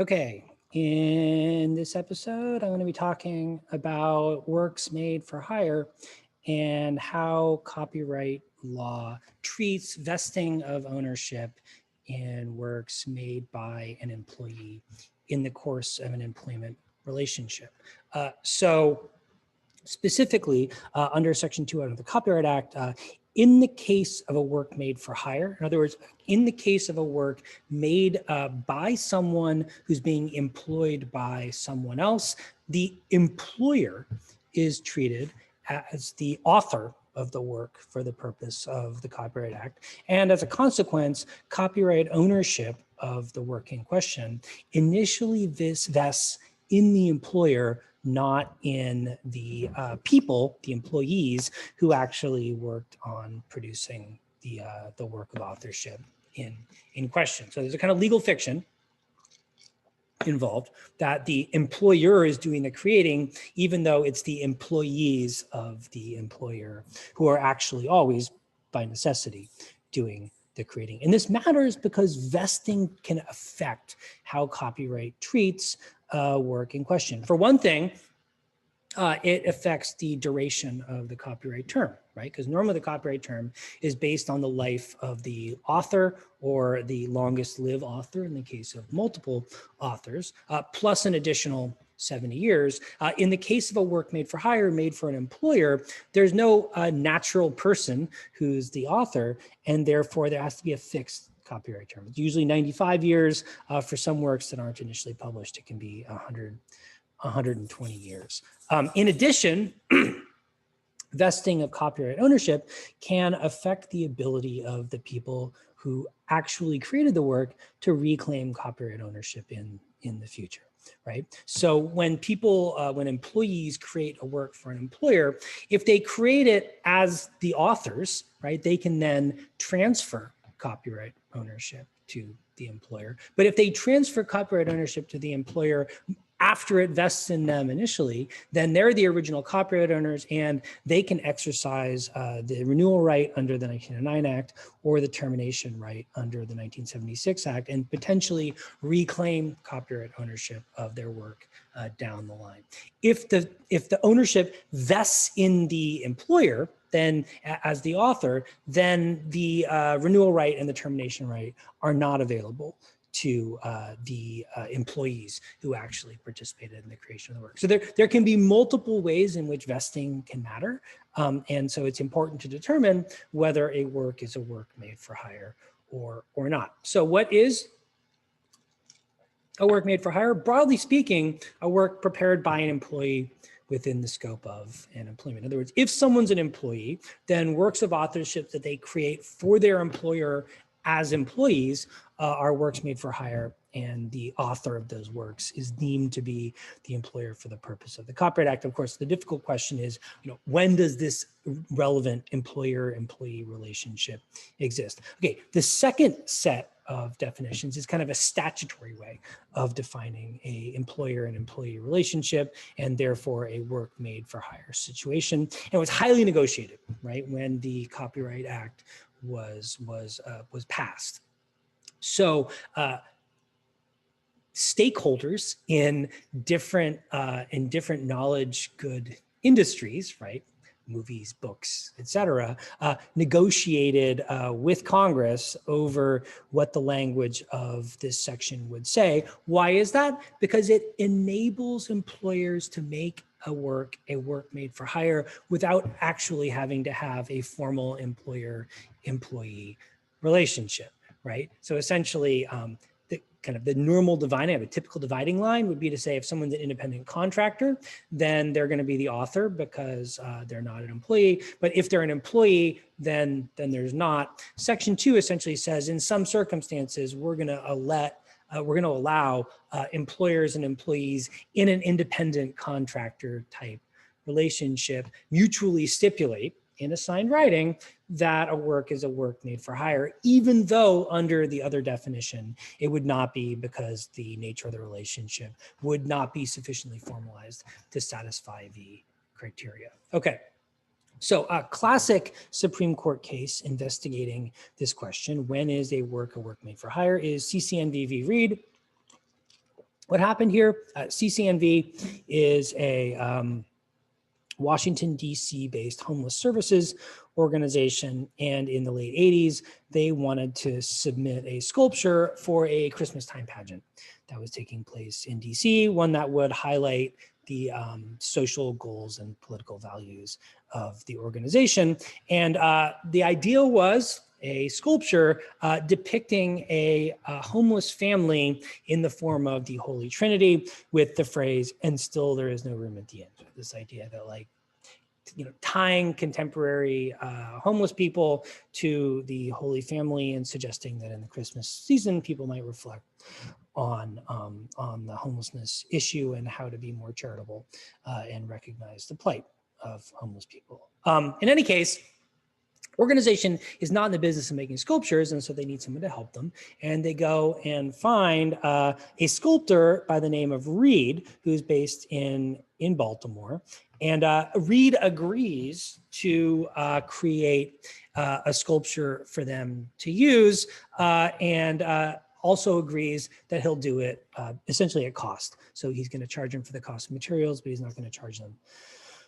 Okay, in this episode, I'm going to be talking about works made for hire and how copyright law treats vesting of ownership in works made by an employee in the course of an employment relationship. So specifically under Section 2 of the Copyright Act, in the case of a work made for hire, in other words, in the case of a work made by someone who's being employed by someone else, the employer is treated as the author of the work for the purpose of the Copyright Act. And as a consequence, copyright ownership of the work in question initially vests in the employer, not in the people, the employees who actually worked on producing the work of authorship in question. So there's a kind of legal fiction involved that the employer is doing the creating, even though it's the employees of the employer who are actually always, by necessity, doing the creating. And this matters because vesting can affect how copyright treats work in question. For one thing, it affects the duration of the copyright term, right? Because normally the copyright term is based on the life of the author or the longest lived author in the case of multiple authors, plus an additional 70 years. In the case of a work made for hire, made for an employer, there's no natural person who's the author, and therefore there has to be a fixed copyright term. It's usually 95 years. For some works that aren't initially published, it can be 120 years. In addition, vesting of copyright ownership can affect the ability of the people who actually created the work to reclaim copyright ownership in the future, right? So when when employees create a work for an employer, if they create it as the authors, right, they can then transfer copyright ownership to the employer. But if they transfer copyright ownership to the employer after it vests in them initially, then they're the original copyright owners and they can exercise the renewal right under the 1909 Act or the termination right under the 1976 Act and potentially reclaim copyright ownership of their work down the line. If the ownership vests in the employer, then as the author, then the renewal right and the termination right are not available to the employees who actually participated in the creation of the work. So there can be multiple ways in which vesting can matter. And so it's important to determine whether a work is a work made for hire or not. So what is a work made for hire? Broadly speaking, a work prepared by an employee within the scope of an employment. In other words, if someone's an employee, then works of authorship that they create for their employer as employees are works made for hire, and the author of those works is deemed to be the employer for the purpose of the Copyright Act. Of course, the difficult question is, when does this relevant employer-employee relationship exist? Okay, the second set of definitions is kind of a statutory way of defining a employer and employee relationship, and therefore a work made for hire situation. And it was highly negotiated, right, when the Copyright Act was passed. So stakeholders in different knowledge good industries, right, movies, books, etc., negotiated with Congress over what the language of this section would say. Why is that? Because it enables employers to make a work made for hire without actually having to have a formal employer-employee relationship, right? So essentially, the normal dividing, a typical dividing line would be to say if someone's an independent contractor, then they're going to be the author because they're not an employee. But if they're an employee, then there's not. Section 2 essentially says in some circumstances, we're going to allow employers and employees in an independent contractor type relationship mutually stipulate in assigned writing that a work is a work made for hire, even though under the other definition, it would not be, because the nature of the relationship would not be sufficiently formalized to satisfy the criteria. Okay. So a classic Supreme Court case investigating this question, when is a work made for hire, is CCNV v. Reid. What happened here, CCNV is a Washington, D.C. based homeless services organization. And in the late 80s, they wanted to submit a sculpture for a Christmas time pageant that was taking place in D.C., one that would highlight the social goals and political values of the organization. And the idea was a sculpture depicting a homeless family in the form of the Holy Trinity with the phrase, "and still there is no room at the end." This idea that, like, you know, tying contemporary homeless people to the Holy Family and suggesting that in the Christmas season, people might reflect on the homelessness issue and how to be more charitable and recognize the plight of homeless people. In any case, organization is not in the business of making sculptures, and so they need someone to help them. And they go and find a sculptor by the name of Reid, who's based in Baltimore. And Reid agrees to create a sculpture for them to use, and also agrees that he'll do it essentially at cost. So he's going to charge them for the cost of materials, but he's not going to charge them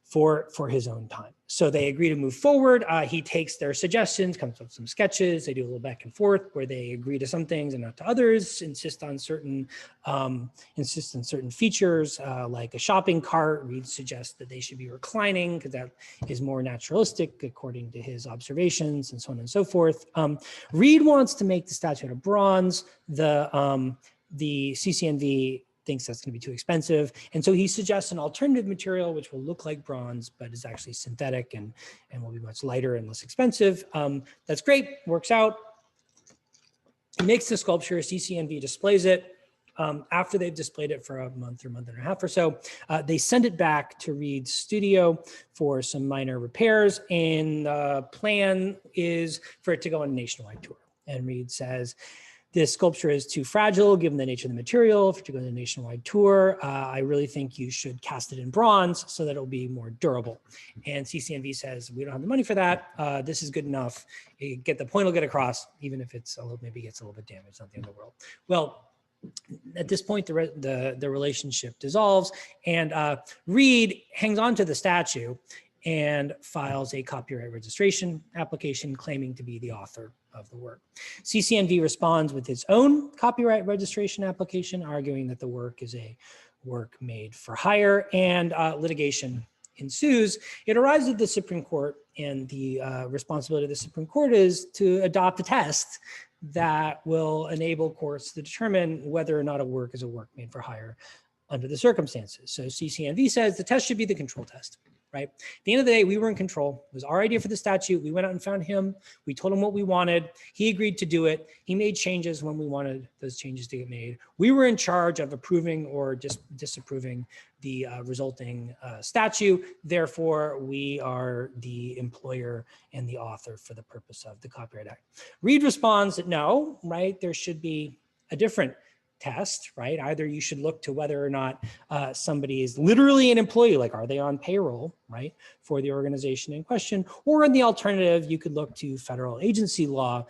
for his own time. So they agree to move forward. He takes their suggestions, comes up with some sketches. They do a little back and forth where they agree to some things and not to others, insist on certain features, like a shopping cart. Reid suggests that they should be reclining because that is more naturalistic according to his observations, and so on and so forth. Reid wants to make the statue out of bronze. The CCNV thinks that's going to be too expensive. And so he suggests an alternative material, which will look like bronze, but is actually synthetic and will be much lighter and less expensive. That's great, works out. He makes the sculpture, CCNV displays it. After they've displayed it for a month or month and a half or so, they send it back to Reid's studio for some minor repairs. And the plan is for it to go on a nationwide tour. And Reid says, this sculpture is too fragile given the nature of the material for it to go on a nationwide tour. I really think you should cast it in bronze so that it'll be more durable. And CCNV says, we don't have the money for that. This is good enough. The point will get across, even if it's maybe gets a little bit damaged, not the end of the world. Well, at this point, the relationship dissolves, and Reid hangs on to the statue and files a copyright registration application claiming to be the author of the work. CCNV responds with its own copyright registration application, arguing that the work is a work made for hire, and litigation ensues. It arrives at the Supreme Court, and the responsibility of the Supreme Court is to adopt a test that will enable courts to determine whether or not a work is a work made for hire under the circumstances. So CCNV says the test should be the control test. Right? At the end of the day, we were in control. It was our idea for the statute. We went out and found him. We told him what we wanted. He agreed to do it. He made changes when we wanted those changes to get made. We were in charge of approving or disapproving the resulting statute. Therefore, we are the employer and the author for the purpose of the Copyright Act. Reid responds that no, right? There should be a different test, right? Either you should look to whether or not somebody is literally an employee, like are they on payroll, right, for the organization in question, or in the alternative, you could look to federal agency law,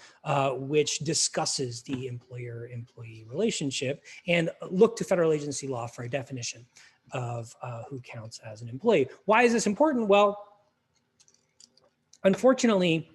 which discusses the employer-employee relationship, and look to federal agency law for a definition of who counts as an employee. Why is this important? Well, unfortunately,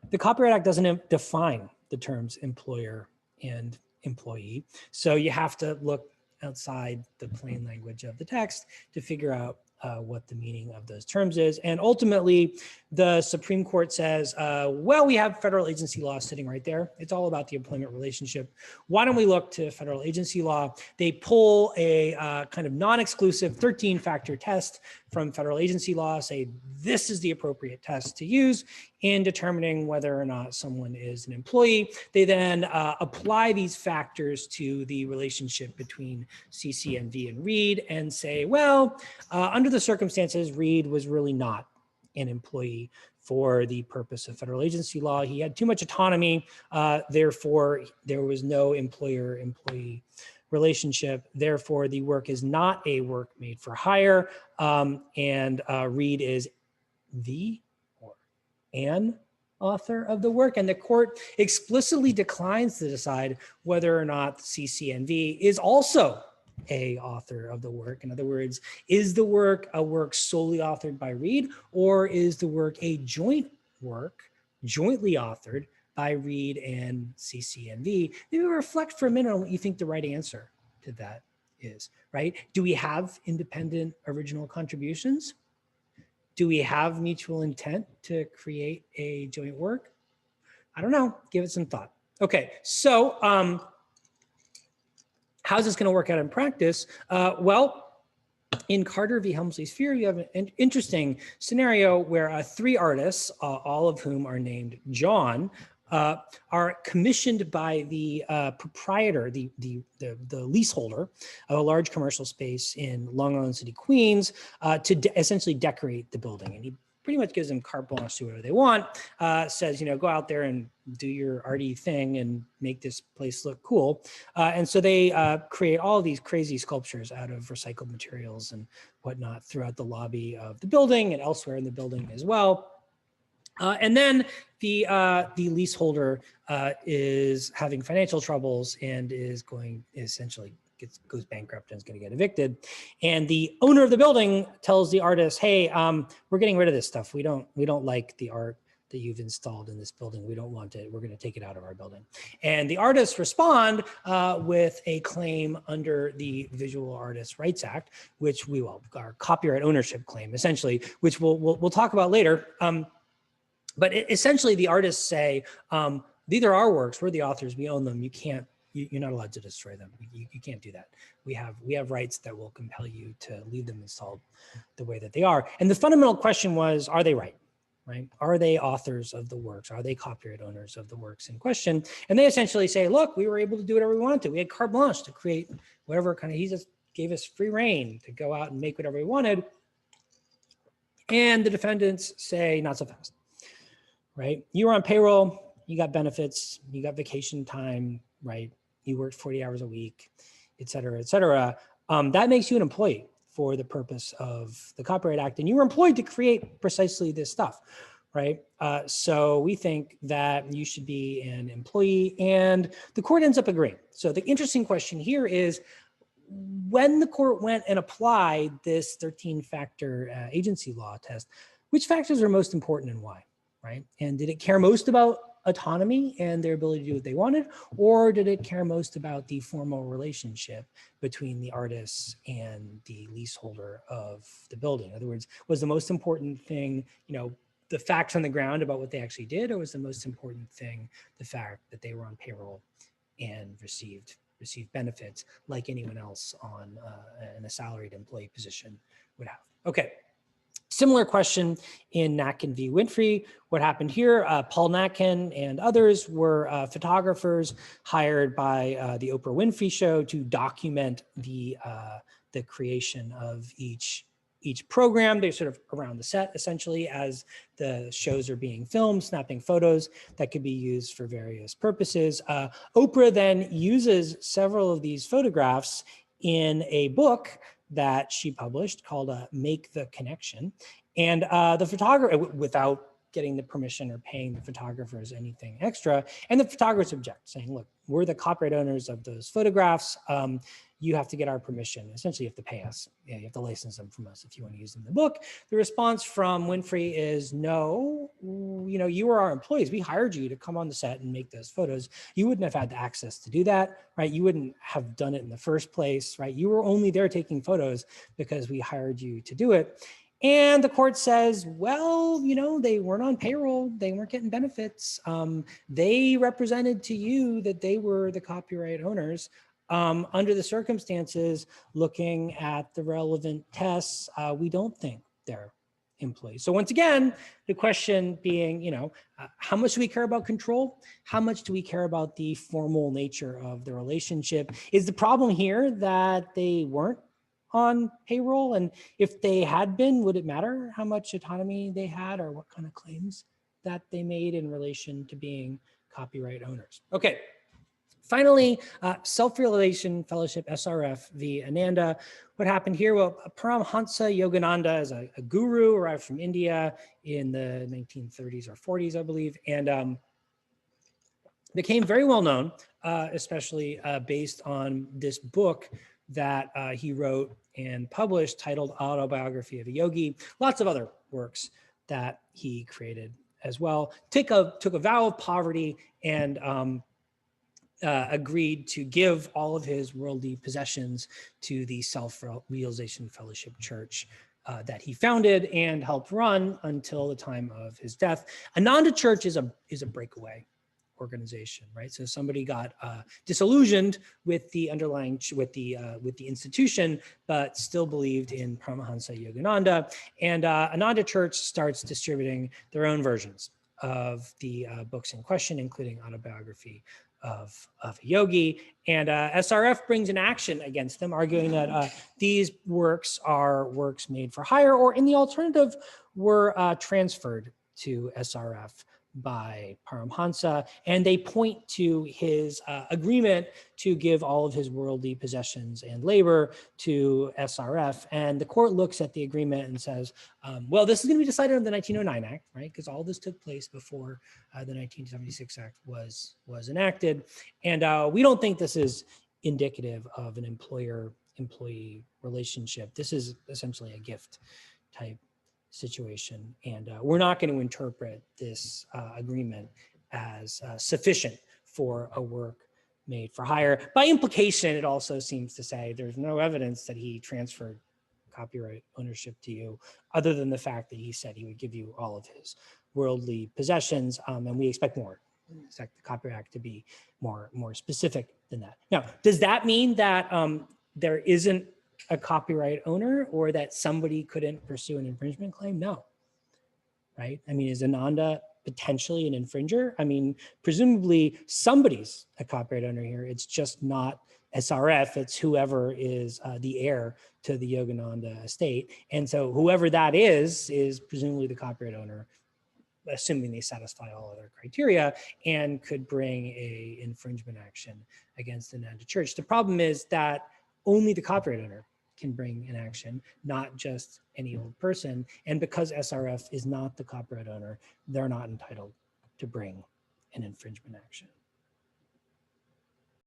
the Copyright Act doesn't define the terms employer and employee. So you have to look outside the plain language of the text to figure out what the meaning of those terms is. And ultimately, the Supreme Court says, well, we have federal agency law sitting right there. It's all about the employment relationship. Why don't we look to federal agency law? They pull a kind of non-exclusive 13-factor test from federal agency law, say this is the appropriate test to use in determining whether or not someone is an employee. They then apply these factors to the relationship between CCNV and Reid and say, well, under the circumstances, Reid was really not an employee for the purpose of federal agency law. He had too much autonomy. Therefore, there was no employer-employee relationship. Therefore, the work is not a work made for hire. And Reid is the or an author of the work. And the court explicitly declines to decide whether or not CCNV is also a author of the work? In other words, is the work a work solely authored by Reid, or is the work a joint work, jointly authored by Reid and CC&V? Maybe reflect for a minute on what you think the right answer to that is, right? Do we have independent original contributions? Do we have mutual intent to create a joint work? I don't know, give it some thought. Okay, so how's this gonna work out in practice? Well, in Carter v. Helmsley-Spear, you have an interesting scenario where 3 artists, all of whom are named John, are commissioned by the proprietor, the leaseholder of a large commercial space in Long Island City, Queens, to essentially decorate the building. And he pretty much gives them carte blanche to whatever they want, says, go out there and do your arty thing and make this place look cool. And so they create all of these crazy sculptures out of recycled materials and whatnot throughout the lobby of the building and elsewhere in the building as well. And then the leaseholder is having financial troubles and is going essentially goes bankrupt and is going to get evicted. And the owner of the building tells the artist, "Hey, we're getting rid of this stuff. We don't like the art that you've installed in this building. We don't want it. We're going to take it out of our building." And the artists respond with a claim under the Visual Artists' Rights Act, which our copyright ownership claim, essentially, which we'll talk about later. But essentially, the artists say, these are our works. We're the authors. We own them. You're not allowed to destroy them. You can't do that. We have rights that will compel you to leave them installed the way that they are. And the fundamental question was, are they right? Right? Are they authors of the works? Are they copyright owners of the works in question? And they essentially say, look, we were able to do whatever we wanted to. We had carte blanche to create whatever he just gave us free reign to go out and make whatever we wanted. And the defendants say, not so fast. Right? You were on payroll, you got benefits, you got vacation time, right? You worked 40 hours a week, et cetera, et cetera. That makes you an employee for the purpose of the Copyright Act. And you were employed to create precisely this stuff, right? So we think that you should be an employee, and the court ends up agreeing. So the interesting question here is, when the court went and applied this 13-factor agency law test, which factors are most important and why? Right? And did it care most about autonomy and their ability to do what they wanted, or did it care most about the formal relationship between the artists and the leaseholder of the building? In other words, was the most important thing, the facts on the ground about what they actually did, or was the most important thing the fact that they were on payroll and received benefits like anyone else in a salaried employee position would have? Okay. Similar question in Natkin v. Winfrey. What happened here? Paul Natkin and others were photographers hired by the Oprah Winfrey Show to document the creation of each program. They're sort of around the set, essentially, as the shows are being filmed, snapping photos that could be used for various purposes. Oprah then uses several of these photographs in a book that she published called Make the Connection. And the photographer, without getting the permission or paying the photographers anything extra, and the photographers object, saying, look, we're the copyright owners of those photographs. You have to get our permission. Essentially, you have to pay us. You have to license them from us if you want to use them in the book. The response from Winfrey is, no, you are our employees. We hired you to come on the set and make those photos. You wouldn't have had the access to do that, right? You wouldn't have done it in the first place, right? You were only there taking photos because we hired you to do it. And the court says, well, they weren't on payroll. They weren't getting benefits. They represented to you that they were the copyright owners. Under the circumstances, looking at the relevant tests, we don't think they're employees. So once again, the question being, how much do we care about control? How much do we care about the formal nature of the relationship? Is the problem here that they weren't on payroll? And if they had been, would it matter how much autonomy they had or what kind of claims that they made in relation to being copyright owners? Okay. Finally, Self-Realization Fellowship, SRF v. Ananda. What happened here? Well, Paramhansa Yogananda is a guru, arrived from India in the 1930s or 40s, I believe, and became very well known, especially based on this book that he wrote and published titled Autobiography of a Yogi, lots of other works that he created as well. Took a vow of poverty and agreed to give all of his worldly possessions to the Self-Realization Fellowship Church that he founded and helped run until the time of his death. Ananda Church is a breakaway organization, right? So somebody got disillusioned with the underlying with the institution, but still believed in Paramahansa Yogananda, and Ananda Church starts distributing their own versions of the books in question, including Autobiography of a Yogi, and SRF brings an action against them, arguing that these works are works made for hire, or in the alternative, were transferred to SRF by Paramhansa, and they point to his agreement to give all of his worldly possessions and labor to SRF. And the court looks at the agreement and says, well, this is going to be decided on the 1909 Act, right? Because all this took place before the 1976 Act was enacted. And we don't think this is indicative of an employer-employee relationship. This is essentially a gift type situation, and we're not going to interpret this agreement as sufficient for a work made for hire. By implication, it also seems to say there's no evidence that he transferred copyright ownership to you, other than the fact that he said he would give you all of his worldly possessions, and we expect more. We expect the Copyright Act to be more specific than that. Now, does that mean that there isn't a copyright owner, or that somebody couldn't pursue an infringement claim? No, right? I mean, is Ananda potentially an infringer? I mean, presumably somebody's a copyright owner here. It's just not SRF, it's whoever is the heir to the Yogananda estate. And so whoever that is presumably the copyright owner, assuming they satisfy all other criteria, and could bring a infringement action against Ananda Church. The problem is that only the copyright owner can bring an action, not just any old person. And because SRF is not the copyright owner, they're not entitled to bring an infringement action.